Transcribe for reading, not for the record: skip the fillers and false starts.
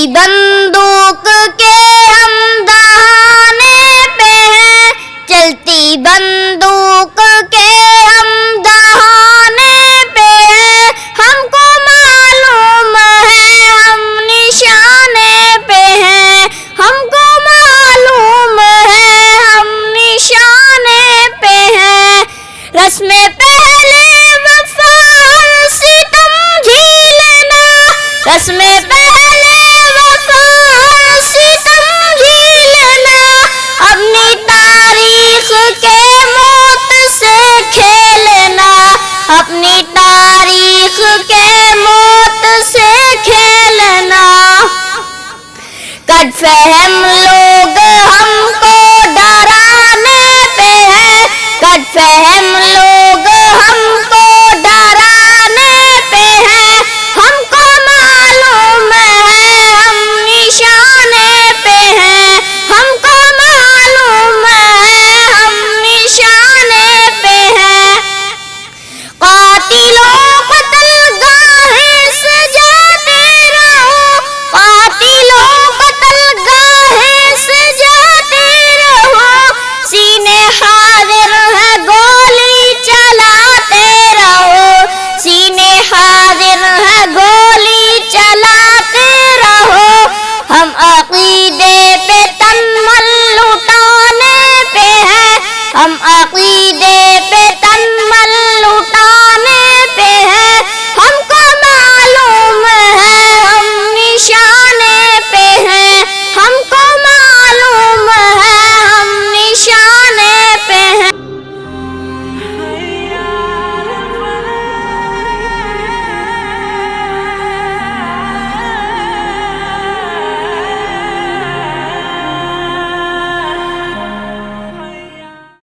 बंदूक के हम दहाने पे हैं, चलती बंदूक के हम दहाने पे हैं। हमको मालूम है हम निशाने पे हैं, हमको मालूम है हम निशाने पे हैं। रस्म पहले वफा हर सितम झेलना, रस्म पहले वफा हर सितम झेलना। अपनी तारीख के मौत से खेलना, अपनी तारीख के मौत से खेलना। कद फहम लोग हमको डराने पे हैं, कद फहम लोग